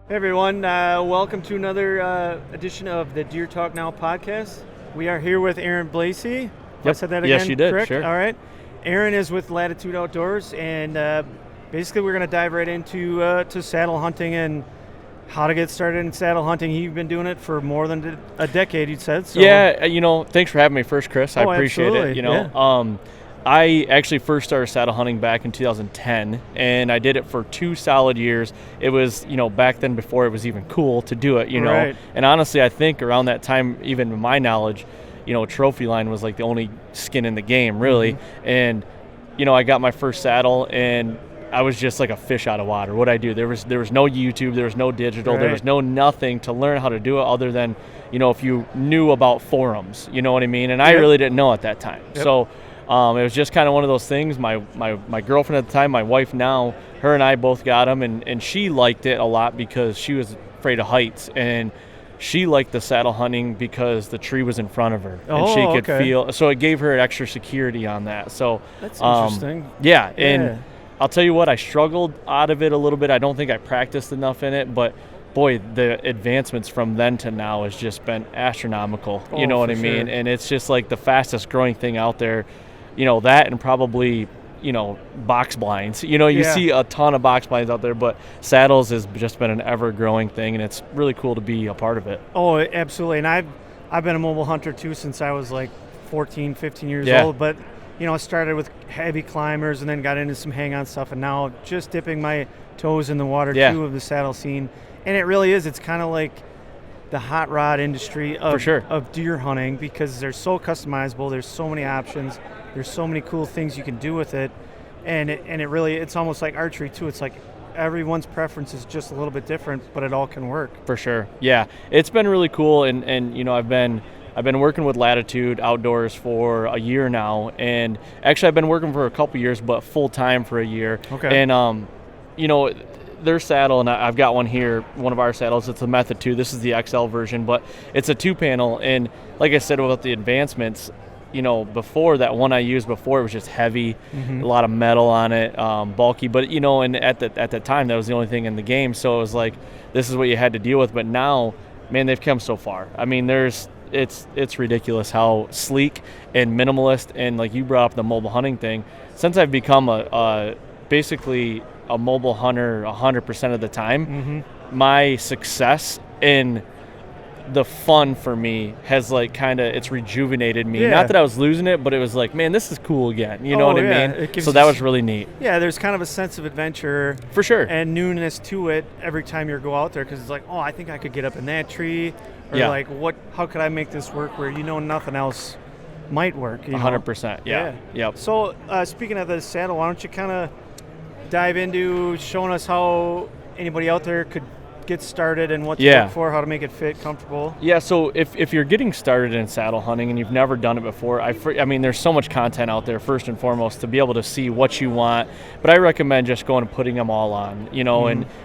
Hey everyone, welcome to another edition of the Deer Talk Now podcast. We are here with Arron Bleise. I Yep. said that again? Yes, you did. Correct? Sure. All right. Arron is with Latitude Outdoors, and basically we're going to dive right into to saddle hunting and how to get started in saddle hunting. You've been doing it for more than a decade, you said. So. Yeah, thanks for having me first, Chris. I Oh, appreciate absolutely. it. I actually first started saddle hunting back in 2010, and I did it for 2 solid years. It was, back then before it was even cool to do it, Right. And honestly, I think around that time, even in my knowledge, trophy line was like the only skin in the game, really. Mm-hmm. And, I got my first saddle, and I was just like a fish out of water. What'd I do? There was no YouTube, there was no digital, there Right. was no nothing to learn how to do it other than, if you knew about forums, you know what I mean? And I Yep. really didn't know at that time. Yep. So it was just kind of one of those things. My girlfriend at the time, my wife now, her and I both got them, and she liked it a lot because she was afraid of heights, and she liked the saddle hunting because the tree was in front of her, and she could okay. feel. So it gave her extra security on that. So That's interesting. yeah, Yeah. and I'll tell you what, I struggled out of it a little bit. I don't think I practiced enough in it, but boy, the advancements from then to now has just been astronomical. You Oh, know what for I mean? sure. And it's just like the fastest growing thing out there. That and probably, box blinds. You Yeah. see a ton of box blinds out there, but saddles has just been an ever growing thing, and it's really cool to be a part of it. Oh, absolutely. And I've been a mobile hunter too since I was like 14, 15 years Yeah. old. But, I started with heavy climbers and then got into some hang-on stuff. And now just dipping my toes in the water Yeah. too of the saddle scene. And it really is. It's kind of like the hot rod industry For sure. of deer hunting because they're so customizable. There's so many options. There's so many cool things you can do with it. And it really, it's almost like archery too. It's like everyone's preference is just a little bit different, but it all can work. For sure. Yeah. It's been really cool, and I've been working with Latitude Outdoors for a year now, and actually I've been working for a couple years, but full time for a year. Okay. And their saddle, and I've got one here, one of our saddles. It's a Method 2. This is the XL version, but it's a 2-panel, and like I said about the advancements, before that one I used before, it was just heavy, a lot of metal on it, bulky. But and at the time that was the only thing in the game, so it was like this is what you had to deal with. But now, man, they've come so far. I mean, it's ridiculous how sleek and minimalist, and like you brought up the mobile hunting thing. Since I've become basically a mobile hunter 100% of the time, my success in the fun for me has like it's rejuvenated me. Yeah. Not that I was losing it, but it was like, man, this is cool again. You know Oh, what I yeah. mean? It gives So you that was really neat. Yeah, there's kind of a sense of adventure For sure. and newness to it every time you go out there because it's like, oh, I think I could get up in that tree, or Yeah. like, how could I make this work where nothing else might work? 100%. Yeah. Yep. So speaking of the saddle, why don't you kind of dive into showing us how anybody out there could get started and what to Yeah. look for, how to make it fit, comfortable. Yeah, so if you're getting started in saddle hunting and you've never done it before, I mean, there's so much content out there, first and foremost, to be able to see what you want. But I recommend just going and putting them all on,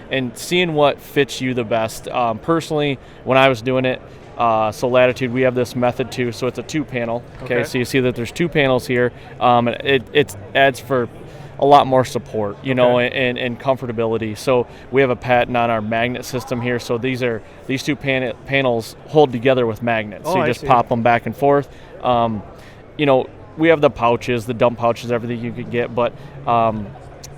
and seeing what fits you the best. Personally, when I was doing it, so Latitude, we have this Method 2, so it's a 2-panel. Okay, so you see that there's 2 panels here. It adds for a lot more support, and comfortability. So we have a patent on our magnet system here. So these 2 panels hold together with magnets. Oh, So you I just see. pop them back and forth. We have the pouches, the dump pouches, everything you could get, but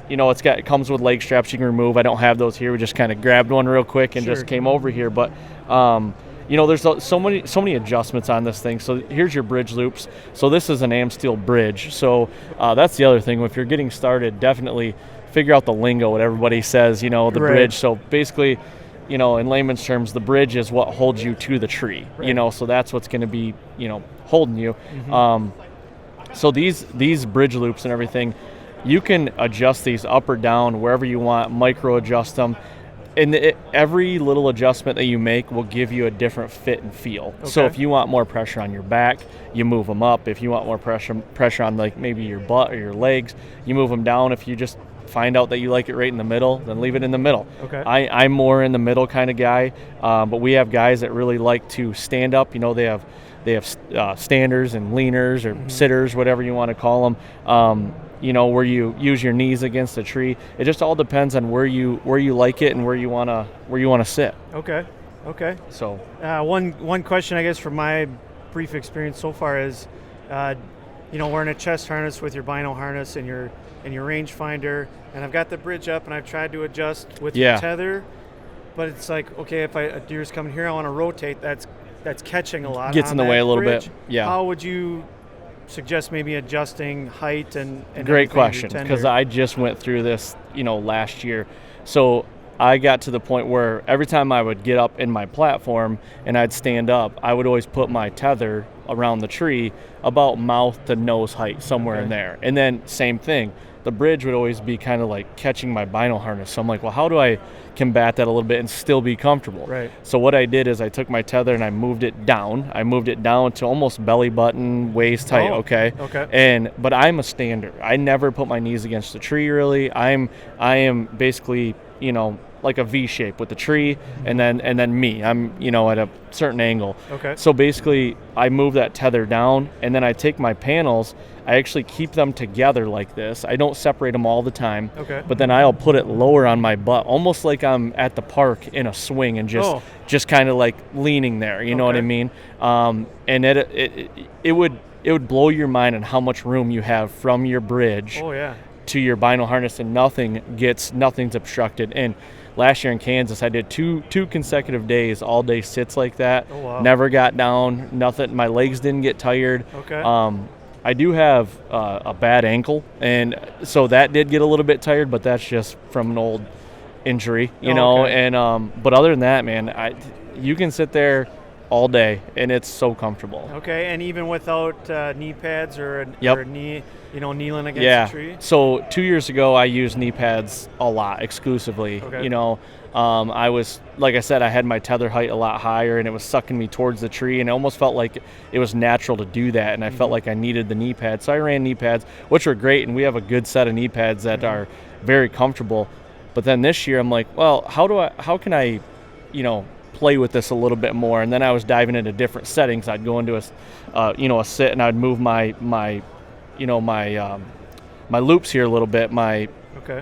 it comes with leg straps you can remove. I don't have those here. We just kind of grabbed one real quick and Sure. just came over here. But there's so many adjustments on this thing. So here's your bridge loops. So this is an Amsteel bridge. So that's the other thing. If you're getting started, definitely figure out the lingo, what everybody says, the Right. bridge. So basically, in layman's terms, the bridge is what holds you to the tree, Right. so that's what's going to be, holding you. So these bridge loops and everything, you can adjust these up or down wherever you want, micro adjust them. And every little adjustment that you make will give you a different fit and feel. So Okay. if you want more pressure on your back, you move them up. If you want more pressure on like maybe your butt or your legs, you move them down. If you just find out that you like it right in the middle, then leave it in the middle. Okay. I'm more in the middle kind of guy, but we have guys that really like to stand up. They have standers and leaners or sitters, whatever you want to call them. where you use your knees against a tree. It just all depends on where you like it and where you wanna sit. Okay. So One question, I guess, from my brief experience so far is, wearing a chest harness with your bino harness and your rangefinder, and I've got the bridge up, and I've tried to adjust with the tether, but it's like, okay, if a deer's coming here, I want to rotate. That's catching a lot. Gets in the way a little bridge. bit. Yeah. How would you suggest maybe adjusting height and Great question, because I just went through this, last year. So I got to the point where every time I would get up in my platform and I'd stand up, I would always put my tether around the tree about mouth to nose height, somewhere in there. And then same thing, the bridge would always be kind of like catching my bino harness. So I'm like, well, how do I combat that a little bit and still be comfortable? Right. So what I did is I took my tether and I moved it down. I moved it down to almost belly button, waist height, okay? But I'm a stander. I never put my knees against the tree, really. I am basically, like a V shape with the tree and then me. I'm, at a certain angle. Okay. So basically I move that tether down, and then I take my panels, I actually keep them together like this. I don't separate them all the time. Okay. But then I'll put it lower on my butt, almost like I'm at the park in a swing and just kind of like leaning there, you know what I mean? And it would blow your mind on how much room you have from your bridge to your bino harness, and nothing's obstructed. And last year in Kansas, I did two consecutive days, all day sits like that. Oh, wow. Never got down, nothing. My legs didn't get tired. Okay. I do have a bad ankle, and so that did get a little bit tired, but that's just from an old injury, you know. Okay. And but other than that, man, you can sit there all day, and it's so comfortable. Okay, and even without knee pads or knee, kneeling against the tree? So 2 years ago, I used knee pads a lot, exclusively. Okay. I was, like I said, I had my tether height a lot higher, and it was sucking me towards the tree, and it almost felt like it was natural to do that, and I felt like I needed the knee pads. So I ran knee pads, which were great, and we have a good set of knee pads that are very comfortable. But then this year, I'm like, well, how can I, play with this a little bit more? And then I was diving into different settings. I'd go into a sit, and I'd move my loops here a little bit, my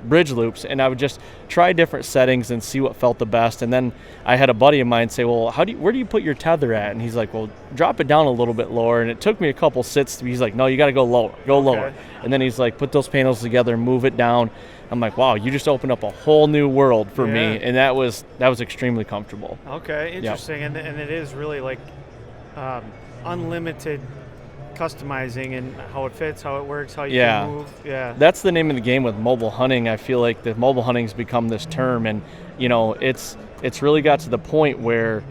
bridge loops, and I would just try different settings and see what felt the best. And then I had a buddy of mine say, well, where do you put your tether at? And he's like, well, drop it down a little bit lower. And it took me a couple sits. He's like, no, you got to go lower. And then he's like, put those panels together and move it down. I'm like, wow, you just opened up a whole new world for me, and that was extremely comfortable. Okay, interesting. And it is really like unlimited customizing and how it fits, how it works, how you can move. Yeah, that's the name of the game with mobile hunting. I feel like the mobile hunting's become this term, and it's really got to the point where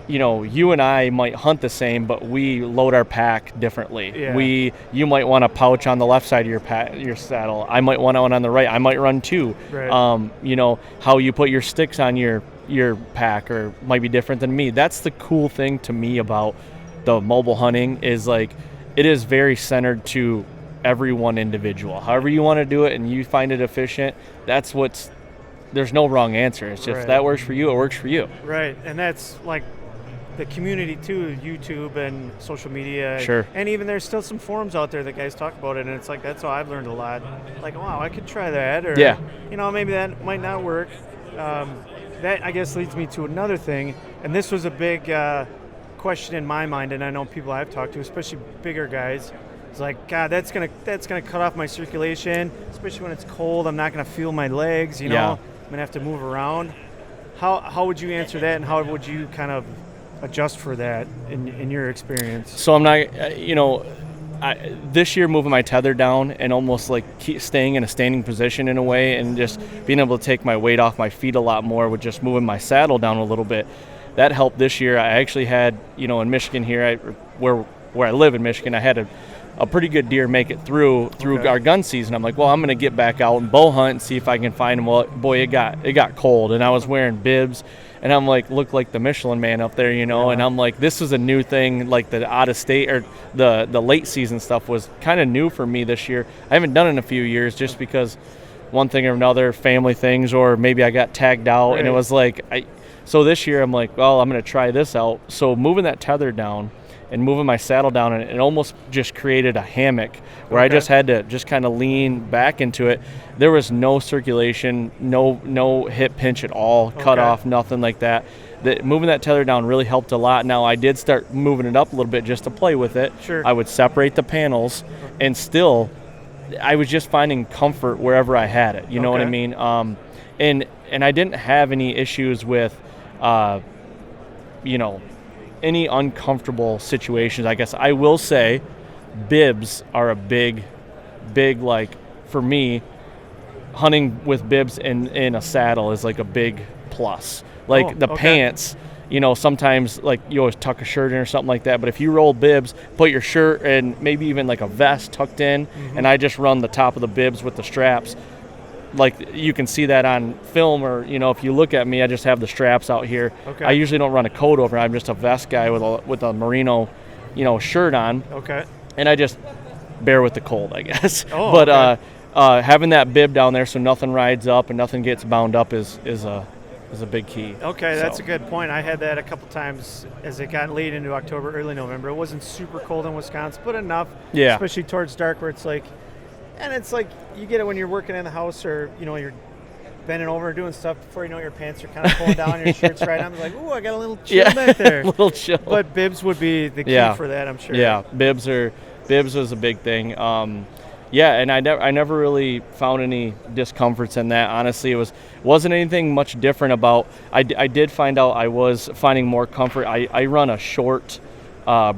you and I might hunt the same, but we load our pack differently. You might want a pouch on the left side of your saddle. I might want one on the right. I might run two. Right. How you put your sticks on your pack or might be different than me. That's the cool thing to me about the mobile hunting, is like it is very centered to every one individual. However you want to do it and you find it efficient, there's no wrong answer. It's just that works for you, it works for you. Right, and that's like the community too, YouTube and social media. Sure. And even there's still some forums out there that guys talk about it, and it's like that's how I've learned a lot. Like, wow, I could try that, or maybe that might not work. That I guess leads me to another thing, and this was a big question in my mind, and I know people I've talked to, especially bigger guys. It's like, God, that's gonna cut off my circulation, especially when it's cold. I'm not gonna feel my legs. I'm gonna have to move around. How would you answer that, and how would you kind of adjust for that in your experience? So I'm not, this year moving my tether down and almost like staying in a standing position in a way, and just being able to take my weight off my feet a lot more with just moving my saddle down a little bit. That helped this year. I actually had, in Michigan here, where I live in Michigan, I had a pretty good deer make it through our gun season. I'm like, well, I'm going to get back out and bow hunt and see if I can find him. Well, boy, it got cold, and I was wearing bibs, and I'm like, looked like the Michelin Man up there, and I'm like, this is a new thing. Like the out of state or the late season stuff was kind of new for me this year. I haven't done it in a few years just because one thing or another, family things, or maybe I got tagged out, and it was like, so this year I'm like, well, I'm going to try this out. So moving that tether down and moving my saddle down, and it almost just created a hammock where I Okay. just had to just kind of lean back into it. There was no circulation, no hip pinch at all, cut Okay. off, nothing like that. Moving that tether down really helped a lot. Now I did start moving it up a little bit just to play with it. Sure. I would separate the panels, and still I was just finding comfort wherever I had it. You know what I Okay. mean? And I didn't have any issues with, any uncomfortable situations. I guess I will say, bibs are a big, like, for me, hunting with bibs in a saddle is like a big plus. Like Oh, the okay. pants, sometimes like you always tuck a shirt in or something like that. But if you roll bibs, put your shirt and maybe even like a vest tucked in, and I just run the top of the bibs with the straps. Like you can see that on film, or if you look at me, I just have the straps out here. Okay. I usually don't run a coat over. I'm just a vest guy with a merino, shirt on, Okay. and I just bear with the cold, I guess. Oh, but okay. having that bib down there so nothing rides up and nothing gets bound up is a big key. Okay, that's So, a good point. I had that a couple times as it got late into October, early November. It wasn't super cold in Wisconsin, but enough, Yeah. especially towards dark, where it's like, and it's like you get it when you're working in the house, or you're bending over doing stuff before you know your pants are kind of pulling down, your shirt's right on. It's like, ooh, I got a little chill back there. a little chill. But bibs would be the key Yeah. for that, I'm sure. Yeah, bibs was a big thing. And I never really found any discomforts in that. Honestly, it wasn't anything much different about. I did find out I was finding more comfort. I run a short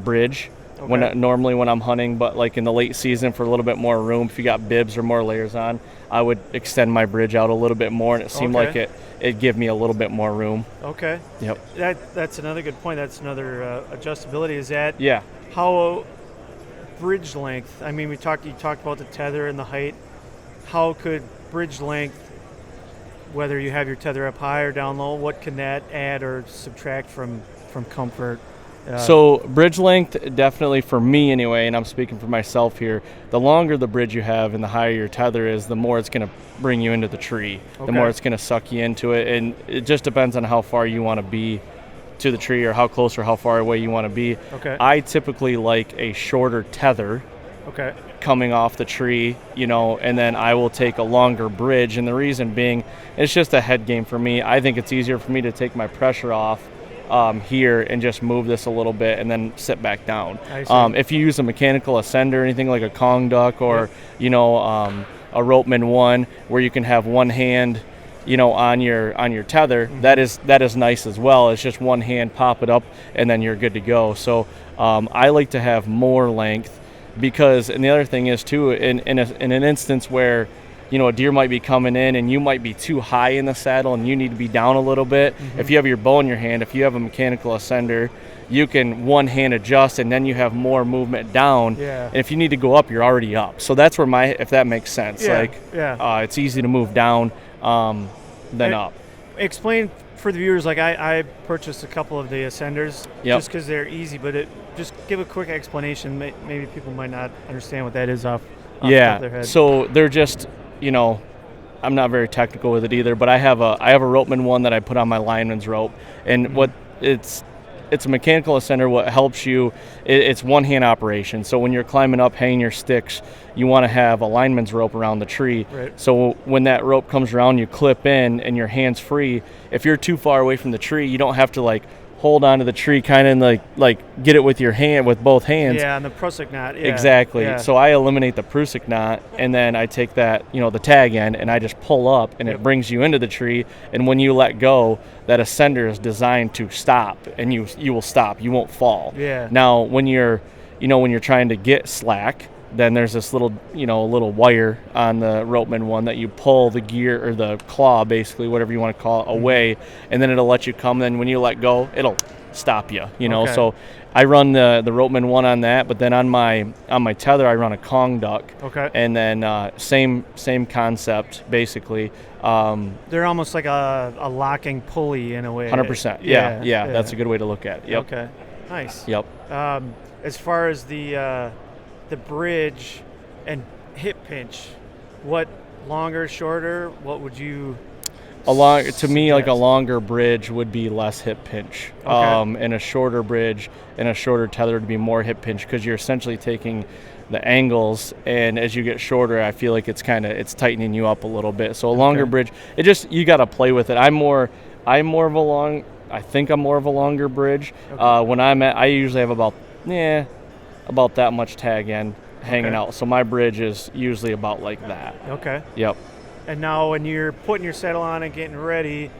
bridge Okay. normally when I'm hunting, but like in the late season for a little bit more room. If you got bibs or more layers on, I would extend my bridge out a little bit more, and it seemed Okay. like it gave me a little bit more room. Okay. Yep. That's another good point. That's another adjustability. Is that Yeah. how bridge length? I mean, you talked about the tether and the height. How could bridge length, whether you have your tether up high or down low, what can that add or subtract from comfort? So bridge length, definitely for me anyway, and I'm speaking for myself here, the longer the bridge you have and the higher your tether is, the more it's going to bring you into the tree, the Okay. more it's going to suck you into it. And it just depends on how far you want to be to the tree, or how close or how far away you want to be. Okay. I typically like a shorter tether Okay. coming off the tree, and then I will take a longer bridge. And the reason being, it's just a head game for me. I think it's easier for me to take my pressure off here and just move this a little bit and then sit back down. I see. If you use a mechanical ascender, anything like a Kong duck or a Ropeman one, where you can have one hand on your tether, that is nice as well. It's just one hand, pop it up, and then you're good to go. So I like to have more length, because, and the other thing is too, in an instance where a deer might be coming in and you might be too high in the saddle and you need to be down a little bit. If you have your bow in your hand, if you have a mechanical ascender, you can one hand adjust and then you have more movement down. Yeah. And if you need to go up, you're already up. So that's where if that makes sense. Yeah, Like, yeah. it's easy to move down than And- up. Explain for the viewers. Like I purchased a couple of the ascenders Yep. just because they're easy, but just give a quick explanation. Maybe people might not understand what that is off the top of their Yeah. head. So they're just, I'm not very technical with it either, but I have a Ropeman one that I put on my lineman's rope, and what it's a mechanical ascender. What helps you, it's one hand operation. So when you're climbing up, hanging your sticks, you want to have a lineman's rope around the tree. Right. So when that rope comes around, you clip in and your hand's free. If you're too far away from the tree, you don't have to like hold onto the tree, kind of like get it with your hand, with both hands. Yeah, and the Prusik knot. Yeah. Exactly. Yeah. So I eliminate the Prusik knot, and then I take that, the tag end, and I just pull up, and Yep. it brings you into the tree. And when you let go, that ascender is designed to stop, and you will stop. You won't fall. Yeah. Now, when you're trying to get slack, then there's this little wire on the Ropeman one that you pull the gear, or the claw, basically, whatever you want to call it, away, and then it'll let you come. Then when you let go, it'll stop you. Okay. So I run the Ropeman one on that, but then on my tether I run a Kong duck. Okay. And then same concept basically. They're almost like a locking pulley in a way. 100%. Yeah. That's a good way to look at it. Yep. Okay. Nice. Yep. As far as the bridge and hip pinch, what longer, shorter? What would you To me, like a suggest? longer bridge would be less hip pinch, Okay. and a shorter bridge and a shorter tether would be more hip pinch because you're essentially taking the angles, and as you get shorter, I feel like it's tightening you up a little bit. So a longer Okay. bridge, you got to play with it. I'm more of a long. I think I'm more of a longer bridge. Okay. When I usually have about that much tag end hanging Okay. out. So my bridge is usually about like that. Okay. Yep. And now when you're putting your saddle on and getting ready,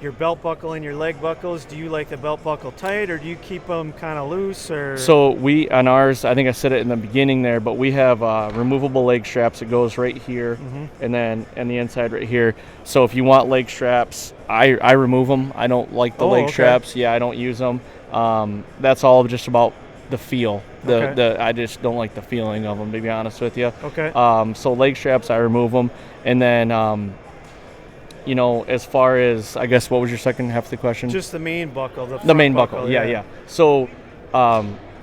your belt buckle and your leg buckles, do you like the belt buckle tight or do you keep them kind of loose? Or So we on ours, I think I said it in the beginning there, but we have removable leg straps. It goes right here, and then and the inside right here. So if you want leg straps, I remove them. I don't like the leg okay. straps. Yeah, I don't use them. That's all just about the feel. I just don't like the feeling of them, to be honest with you. Okay. So leg straps, I remove them, and then. As far as, I guess, what was your second half of the question? Just the main buckle. The The main front buckle, yeah. So,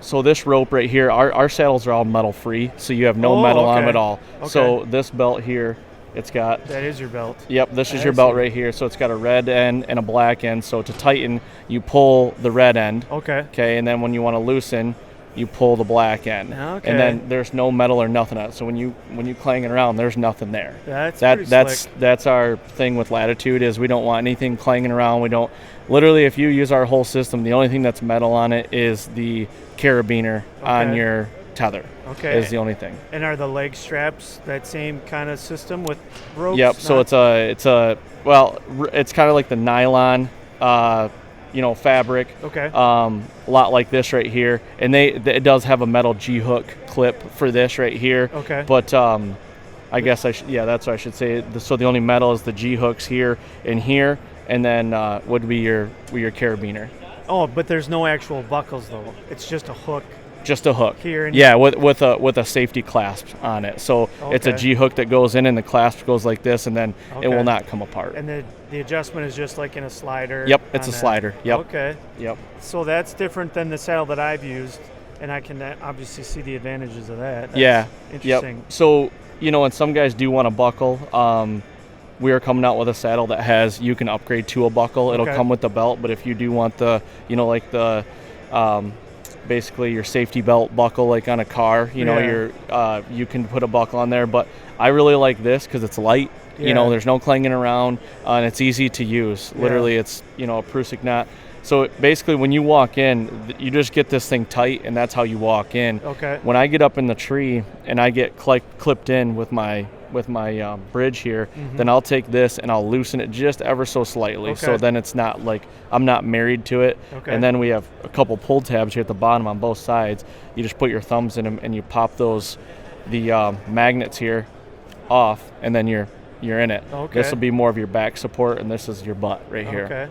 so this rope right here, our saddles are all metal free, so you have no metal on them at all. Okay. So this belt here, it's got. That is your belt. Yep, this is I your belt see. right here. So it's got a red end and a black end. So to tighten, you pull the red end. Okay. Okay, and then when you want to loosen, you pull the black end. Okay. And then there's no metal or nothing on it. So when you clang it around, there's nothing there. Pretty slick. That's our thing with Latitude is we don't want anything clanging around. We don't literally, if you use our whole system, the only thing that's metal on it is the carabiner on your tether. Okay. Is the only thing. And are the leg straps that same kind of system with ropes? Yep. So it's kind of like the nylon fabric. Okay. A lot like this right here, and it does have a metal G-hook clip for this right here. Okay. But I guess that's what I should say. So the only metal is the G-hooks here and here, and then would be your carabiner. Oh, but there's no actual buckles though. It's just a hook. Just a hook. Here and yeah, with a safety clasp on it. So it's a Okay. G-hook that goes in, and the clasp goes like this, and then it Okay. will not come apart. And the adjustment is just like in a slider. Yep, it's on a that. slider. Yep. Okay. Yep. So that's different than the saddle that I've used, and I can obviously see the advantages of that. That's Yeah. interesting. Yep. So and some guys do want a buckle. We are coming out with a saddle that you can upgrade to a buckle. It'll Okay. come with the belt, but if you do want basically your safety belt buckle like on a car, you can put a buckle on there. But I really like this because it's light. Yeah. There's no clanging around, and it's easy to use. Yeah. Literally, it's a Prusik knot. So basically, when you walk in, you just get this thing tight, and that's how you walk in. Okay. When I get up in the tree and I get clipped in with my bridge here, then I'll take this and I'll loosen it just ever so slightly. So Okay. then it's not like I'm not married to it. Okay. And then we have a couple pull tabs here at the bottom on both sides. You just put your thumbs in them and you pop the magnets here off, and then you're in it. Okay. This will be more of your back support, and this is your butt right here. Okay.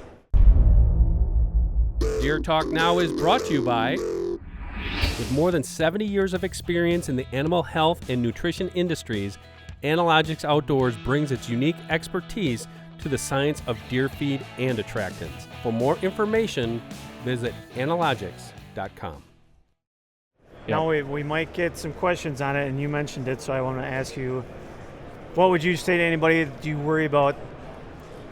Deer Talk Now is brought to you by, with more than 70 years of experience in the animal health and nutrition industries, Analogics Outdoors brings its unique expertise to the science of deer feed and attractants. For more information, visit analogics.com. Now we might get some questions on it, and you mentioned it, so I want to ask you, what would you say to anybody? Do you worry about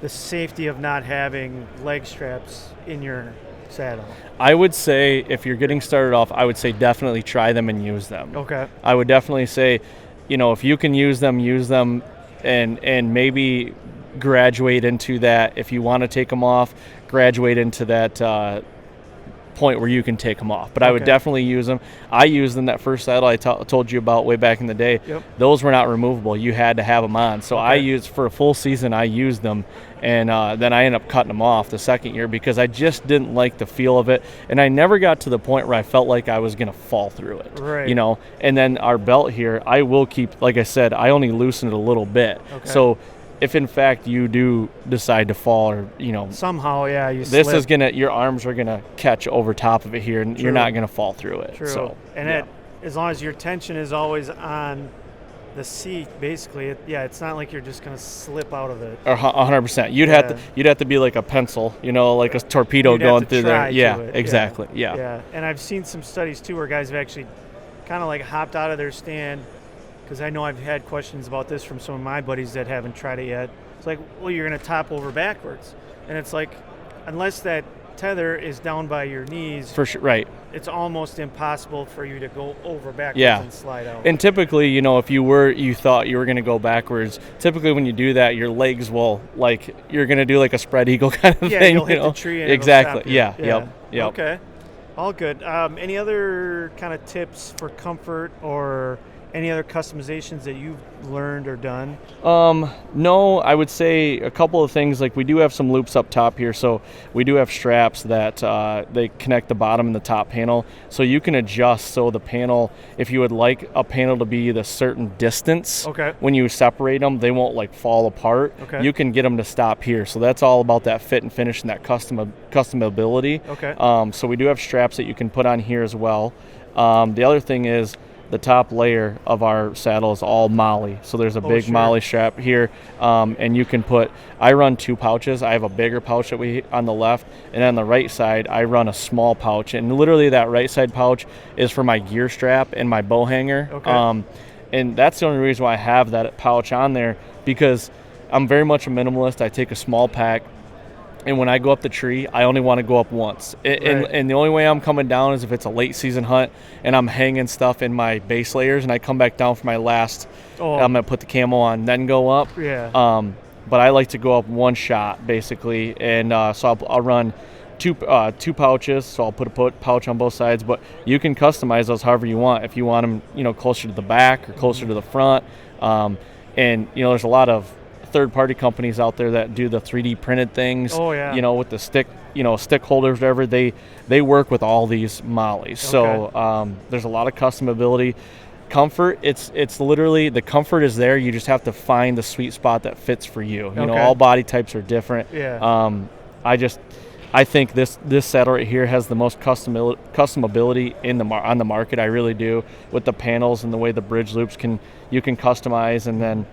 the safety of not having leg straps in your saddle? I would say if you're getting started off, I would say definitely try them and use them. Okay. I would definitely say, if you can use them, and maybe graduate into that. If you want to take them off, graduate into that point where you can take them off. But I would Okay. definitely use them. I used them that first saddle I told you about way back in the day. Yep. Those were not removable. You had to have them on. So I Okay. used, for a full season, I used them. And then I ended up cutting them off the second year because I just didn't like the feel of it. And I never got to the point where I felt like I was going to fall through it. Right. And then our belt here, I will keep, like I said, I only loosen it a little bit. Okay. So if in fact you do decide to fall, or Somehow, yeah, you this slip. is gonna, your arms are gonna catch over top of it here, and you're True. not gonna fall through it. True. So, And yeah. as long as your tension is always on the seat, basically, it's not like you're just going to slip out of it. Or 100%. You'd Yeah. have to be like a pencil, like a torpedo You'd have going to through try there. to Yeah, it. exactly. Yeah. Yeah. And I've seen some studies too where guys have actually kind of like hopped out of their stand, because I know I've had questions about this from some of my buddies that haven't tried it yet. It's like, well, you're going to top over backwards. And it's like, unless that tether is down by your knees, For sure, right. it's almost impossible for you to go over backwards Yeah. and slide out. And typically, you know, if you thought you were going to go backwards, typically when you do that, your legs will, like, you're going to do like a spread eagle kind of yeah, thing. you'll hit you know? the tree and exactly. it'll stop you. Yeah. Yep. Okay. All good. Any other kind of tips for comfort or any other customizations that you've learned or done? No, I would say a couple of things. Like, we do have some loops up top here, so we do have straps that they connect the bottom and the top panel, so you can adjust. So the panel, if you would like a panel to be the certain distance, Okay. when you separate them, they won't like fall apart. Okay. You can get them to stop here. So that's all about that fit and finish and that customability. Okay. So we do have straps that you can put on here as well. The other thing is, the top layer of our saddle is all molly. So there's a big sure. molly strap here, and you can put, I run 2 pouches. I have a bigger pouch that we on the left, and on the right side, I run a small pouch. And literally that right side pouch is for my gear strap and my bow hanger. Okay. And that's the only reason why I have that pouch on there, because I'm very much a minimalist. I take a small pack. And when I go up the tree, I only want to go up once. And the only way I'm coming down is if it's a late season hunt and I'm hanging stuff in my base layers and I come back down for my last, I'm going to put the camo on, then go up. Yeah. But I like to go up one shot, basically. And so I'll run two pouches, so I'll put a pouch on both sides. But you can customize those however you want. If you want them, you know, closer to the back or closer to the front. And, you know, there's a lot of third-party companies out there that do the 3D printed things. Oh, yeah. You know, with the stick holders, whatever. They work with all these mollies. Okay. So there's a lot of customability. Comfort, it's literally, the comfort is there. You just have to find the sweet spot that fits for you. You know, Okay. all body types are different. Yeah. I think this saddle right here has the most customability on the market. I really do, with the panels and the way the bridge loops you can customize. And then,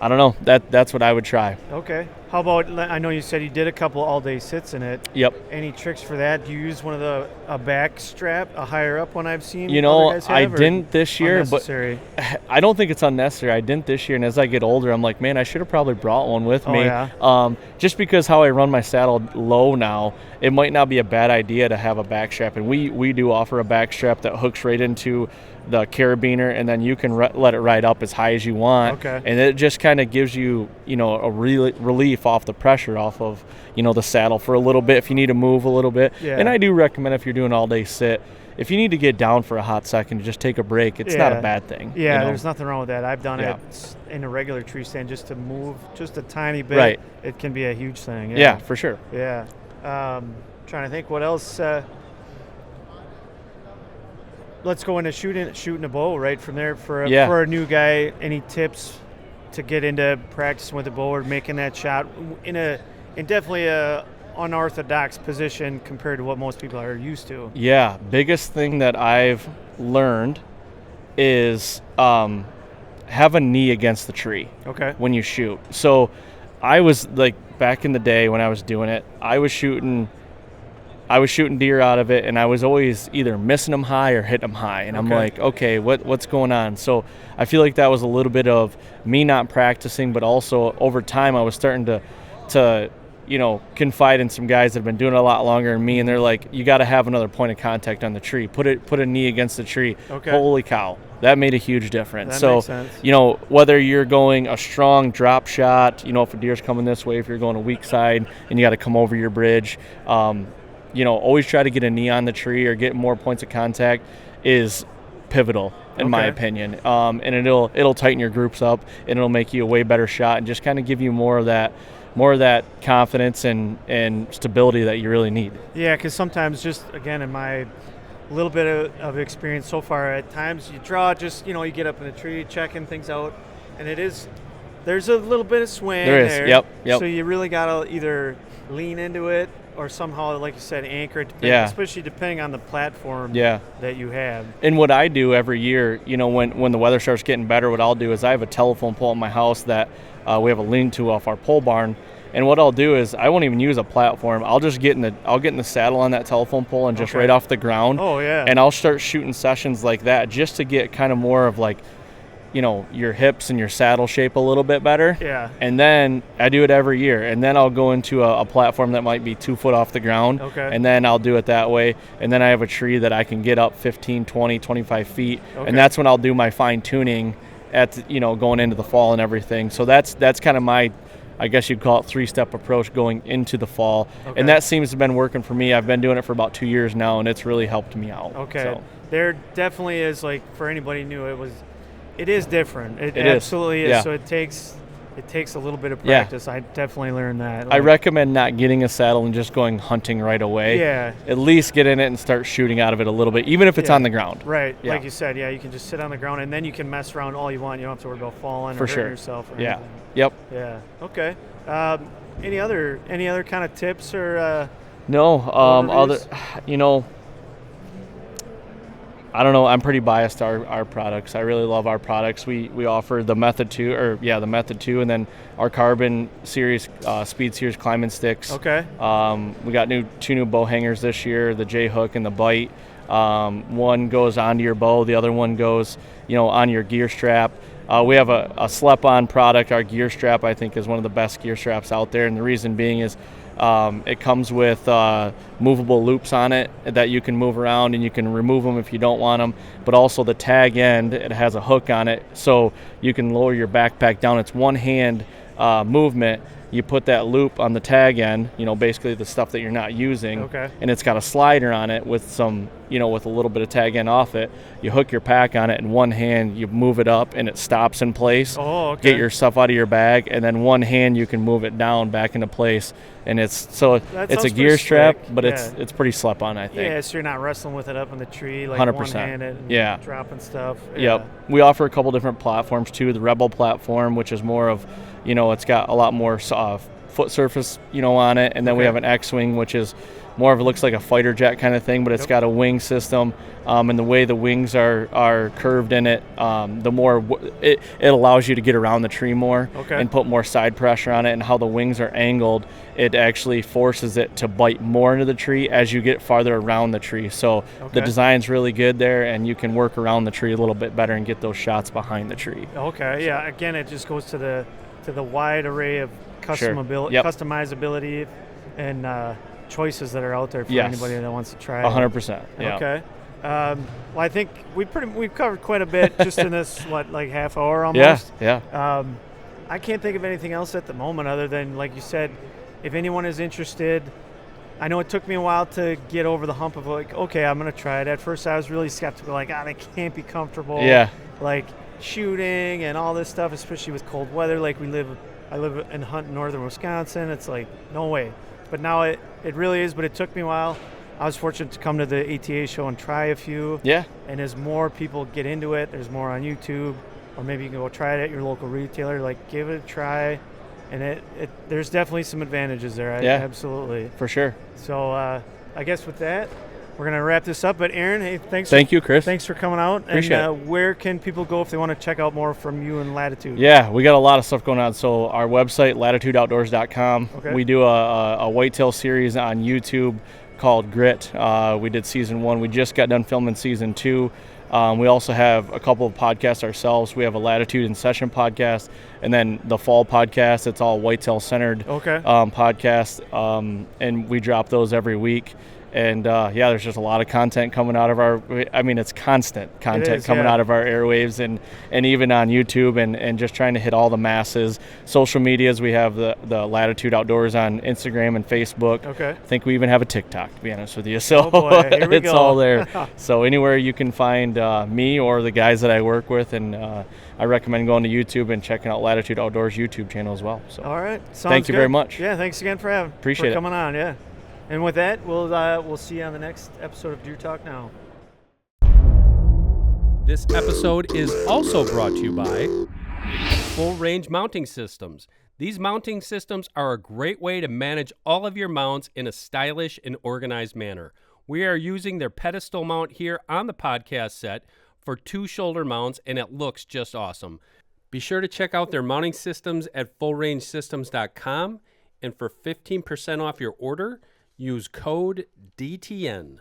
I don't know, that's what I would try. Okay. How about, I know you said you did a couple all-day sits in it. Yep. Any tricks for that? Do you use one of a back strap, a higher up one I've seen? You know, other guys I have, or didn't this year, unnecessary? but I don't think it's unnecessary. I didn't this year, and as I get older, I'm like, man, I should have probably brought one with me. Yeah? Just because how I run my saddle low now, it might not be a bad idea to have a back strap, and we do offer a back strap that hooks right into the carabiner, and then you can let it ride up as high as you want. Okay. And it just kind of gives you, you know, a relief off the pressure off of, you know, the saddle for a little bit if you need to move a little bit. Yeah. And I do recommend, if you're doing all day sit, if you need to get down for a hot second to just take a break, it's not a bad thing. Yeah, you know? there's nothing wrong with that. I've done Yeah. it in a regular tree stand just to move just a tiny bit. Right. It can be a huge thing. Yeah, for sure. Yeah. Trying to think what else. Let's go into shooting a bow right from there for a new guy. Any tips to get into practicing with a bow or making that shot in definitely a unorthodox position compared to what most people are used to? Yeah, biggest thing that I've learned is have a knee against the tree. Okay. When you shoot. So I was like, back in the day when I was doing it, I was shooting deer out of it, and I was always either missing them high or hitting them high. And I'm like, okay, what's going on? So I feel like that was a little bit of me not practicing, but also over time I was starting to you know, confide in some guys that have been doing it a lot longer than me, and they're like, you got to have another point of contact on the tree. Put a knee against the tree. Okay. Holy cow. That made a huge difference. That makes sense. You know, whether you're going a strong drop shot, you know, if a deer's coming this way, if you're going a weak side and you got to come over your bridge, you know, always try to get a knee on the tree or get more points of contact is pivotal in my opinion. And it'll tighten your groups up, and it'll make you a way better shot and just kind of give you more of that confidence and stability that you really need. Yeah, because sometimes, just again in my little bit of experience so far, at times you draw, just, you know, you get up in a tree checking things out, and there's a little bit of swing There is. there. Yep. So you really gotta either lean into it or somehow, like you said, anchor it, especially depending on the platform that you have. And what I do every year, you know, when the weather starts getting better, what I'll do is I have a telephone pole in my house that we have a lean-to off our pole barn. And what I'll do is I won't even use a platform. I'll just get in the saddle on that telephone pole and just right off the ground. Oh, yeah. And I'll start shooting sessions like that just to get kind of more of like your hips and your saddle shape a little bit better. Yeah. And then I do it every year. And then I'll go into a platform that might be 2 foot off the ground. Okay. And then I'll do it that way. And then I have a tree that I can get up 15, 20, 25 feet. Okay. And that's when I'll do my fine tuning at, going into the fall and everything. So that's kind of my, I guess you'd call it 3-step approach going into the fall. Okay. And that seems to have been working for me. I've been doing it for about 2 years now, and it's really helped me out. Okay. So. There definitely is, like, for anybody new, it is different. It is. absolutely is. Yeah. So it takes a little bit of practice. I definitely learned that. I recommend not getting a saddle and just going hunting right away. Yeah. At least get in it and start shooting out of it a little bit, even if it's on the ground. Right. Yeah. Like you said, you can just sit on the ground, and then you can mess around all you want. You don't have to worry about falling For or sure. hurting yourself or Yeah. anything. Yep. Yeah. Okay. Any other kind of tips or No. overviews? I don't know. I'm pretty biased to our products. I really love our products. We offer the Method 2, the Method 2, and then our Carbon Series, Speed Series climbing sticks. Okay. We got 2 new bow hangers this year, the J-hook and the Bite. One goes onto your bow, the other one goes, on your gear strap. We have a slip-on product. Our gear strap, I think, is one of the best gear straps out there, and the reason being is it comes with movable loops on it that you can move around, and you can remove them if you don't want them. But also the tag end, it has a hook on it, so you can lower your backpack down. It's one-hand movement. You put that loop on the tag end, basically the stuff that you're not using. Okay. And it's got a slider on it with some, with a little bit of tag end off it. You hook your pack on it in one hand, you move it up, and it stops in place. Oh, okay. Get your stuff out of your bag, and then one hand you can move it down back into place. And it's a gear strap, but it's pretty slip-on, I think. Yeah, so you're not wrestling with it up in the tree, like 100%. one-handed and Yeah. dropping stuff. Yep. We offer a couple different platforms too. The Rebel platform, which is more of, it's got a lot more foot surface, on it, and then we Okay. have an X-wing, which is more of, it looks like a fighter jet kind of thing, but it's got a wing system, and the way the wings are curved in it, the more it allows you to get around the tree more and put more side pressure on it, and how the wings are angled, it actually forces it to bite more into the tree as you get farther around the tree. So the design's really good there, and you can work around the tree a little bit better and get those shots behind the tree. Okay, yeah. Again, it just goes to the wide array of customizability and choices that are out there for anybody that wants to try it. 100%. Yeah. Okay. Well, I think we've covered quite a bit just in this half hour almost. Yeah. I can't think of anything else at the moment other than, like you said, if anyone is interested. I know it took me a while to get over the hump of okay, I'm gonna try it. At first, I was really skeptical, they can't be comfortable. Yeah. Like shooting and all this stuff, especially with cold weather. I live and hunt in northern Wisconsin. It's no way. But now it really is, but it took me a while. I was fortunate to come to the ATA show and try a few. Yeah. And as more people get into it, there's more on YouTube, or maybe you can go try it at your local retailer. Give it a try. And there's definitely some advantages there. Absolutely. For sure. So I guess with that, we're going to wrap this up. But Arron, hey, Thank you, Chris. Thanks for coming out. Appreciate it. Where can people go if they want to check out more from you and Latitude? Yeah, we got a lot of stuff going on. So our website, latitudeoutdoors.com. Okay. We do a whitetail series on YouTube called Grit. We did season 1. We just got done filming season 2. We also have a couple of podcasts ourselves. We have a Latitude in Session podcast, and then the fall podcast. It's all whitetail centered podcast, and we drop those every week. And there's just a lot of content coming out of it's constant content coming out of our airwaves and even on YouTube and just trying to hit all the masses. Social medias, we have the Latitude Outdoors on Instagram and Facebook. Okay. I think we even have a TikTok, to be honest with you. So Here we it's go. all there. So anywhere you can find me or the guys that I work with, and I recommend going to YouTube and checking out Latitude Outdoors YouTube channel as well. So all right. Thank you very much. Yeah, thanks again for Appreciate it. coming on. Yeah. And with that, we'll see you on the next episode of Deer Talk Now. This episode is also brought to you by Full Range Mounting Systems. These mounting systems are a great way to manage all of your mounts in a stylish and organized manner. We are using their pedestal mount here on the podcast set for 2 shoulder mounts, and it looks just awesome. Be sure to check out their mounting systems at fullrangesystems.com, and for 15% off your order, use code DTN.